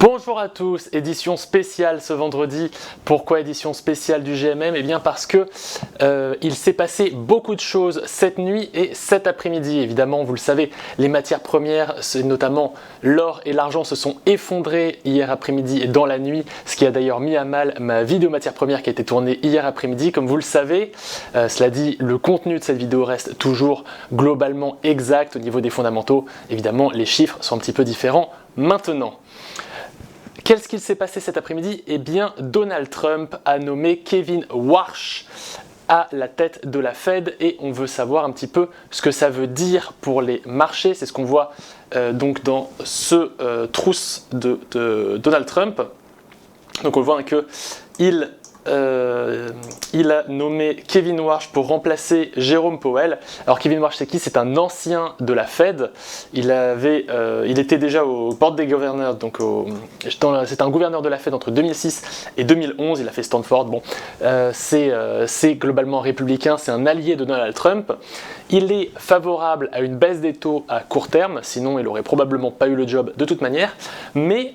Bonjour à tous, édition spéciale ce vendredi. Pourquoi édition spéciale du GMM? Eh bien parce que il s'est passé beaucoup de choses cette nuit et cet après-midi. Évidemment, vous le savez, les matières premières, notamment l'or et l'argent, se sont effondrés hier après-midi et dans la nuit, ce qui a d'ailleurs mis à mal ma vidéo matières premières qui a été tournée hier après-midi. Comme vous le savez, cela dit, le contenu de cette vidéo reste toujours globalement exact au niveau des fondamentaux. Évidemment, les chiffres sont un petit peu différents maintenant. Qu'est-ce qu'il s'est passé cet après-midi? Eh bien, Donald Trump a nommé Kevin Warsh à la tête de la Fed et on veut savoir un petit peu ce que ça veut dire pour les marchés. C'est ce qu'on voit donc dans ce trousse de Donald Trump. Donc on voit que il a nommé Kevin Warsh pour remplacer Jérôme Powell. Alors Kevin Warsh, c'est qui? C'est un ancien de la Fed. Il était déjà au board des gouverneurs, donc c'est un gouverneur de la Fed entre 2006 et 2011. Il a fait Stanford. Bon, c'est globalement républicain. C'est un allié de Donald Trump. Il est favorable à une baisse des taux à court terme. Sinon, il aurait probablement pas eu le job de toute manière. Mais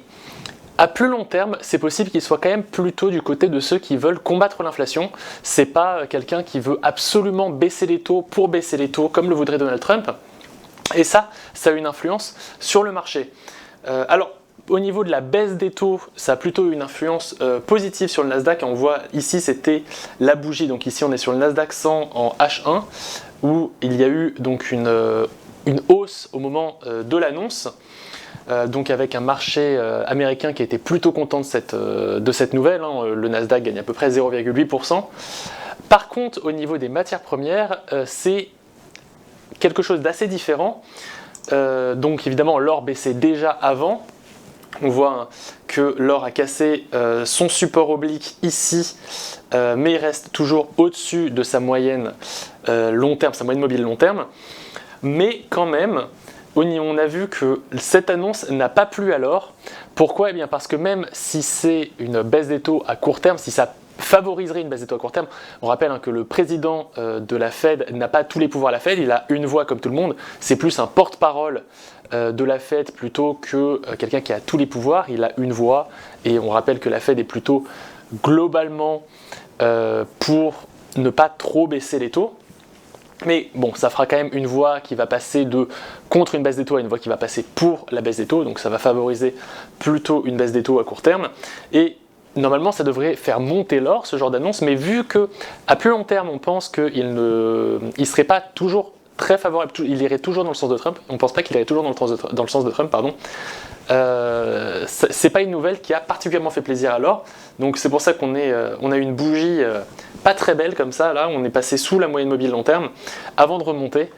à plus long terme, c'est possible qu'il soit quand même plutôt du côté de ceux qui veulent combattre l'inflation. C'est pas quelqu'un qui veut absolument baisser les taux pour baisser les taux comme le voudrait Donald Trump. Et ça a une influence sur le marché. Alors, au niveau de la baisse des taux, ça a plutôt une influence positive sur le Nasdaq. On voit ici, c'était la bougie. Donc ici, on est sur le Nasdaq 100 en H1 où il y a eu donc une hausse au moment de l'annonce. Donc avec un marché américain qui était plutôt content de cette nouvelle, hein. Le Nasdaq gagne à peu près 0,8%. Par contre, au niveau des matières premières, c'est quelque chose d'assez différent. Donc évidemment, l'or baissait déjà avant. On voit que l'or a cassé son support oblique ici, mais il reste toujours au-dessus de sa moyenne long terme, sa moyenne mobile long terme. Mais quand même, on a vu que cette annonce n'a pas plu à l'or. Pourquoi? Eh bien parce que même si c'est une baisse des taux à court terme, si ça favoriserait une baisse des taux à court terme, on rappelle que le président de la Fed n'a pas tous les pouvoirs à la Fed, il a une voix comme tout le monde, c'est plus un porte-parole de la Fed plutôt que quelqu'un qui a tous les pouvoirs, il a une voix et on rappelle que la Fed est plutôt globalement pour ne pas trop baisser les taux. Mais bon, ça fera quand même une voie qui va passer de contre une baisse des taux à une voie qui va passer pour la baisse des taux, donc ça va favoriser plutôt une baisse des taux à court terme. Et normalement, ça devrait faire monter l'or, ce genre d'annonce, mais vu que à plus long terme, on pense qu'il ne serait pas toujours très favorable, il irait toujours dans le sens de Trump, on ne pense pas qu'il irait toujours dans le sens de Trump, pardon. C'est pas une nouvelle qui a particulièrement fait plaisir à l'or, donc c'est pour ça qu'on a eu une bougie pas très belle comme ça, là on est passé sous la moyenne mobile long terme avant de remonter,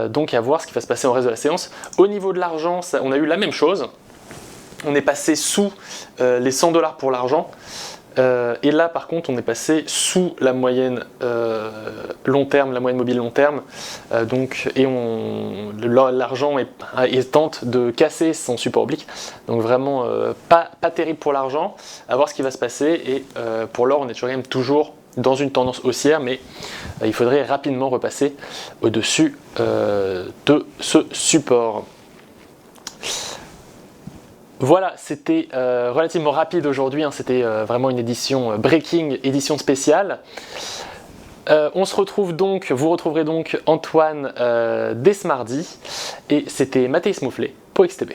donc à voir ce qui va se passer au reste de la séance. Au niveau de l'argent, on a eu la même chose, on est passé sous les 100 $ pour l'argent, et là par contre on est passé sous la moyenne long terme, la moyenne mobile long terme, et l'argent tente de casser son support oblique, donc vraiment pas terrible pour l'argent, à voir ce qui va se passer. Et pour l'or on est toujours dans une tendance haussière, mais il faudrait rapidement repasser au-dessus de ce support. Voilà, c'était relativement rapide aujourd'hui, hein, c'était vraiment une édition breaking, édition spéciale. Vous retrouverez donc Antoine dès ce mardi, et c'était Mathéis Mouflet pour XTB.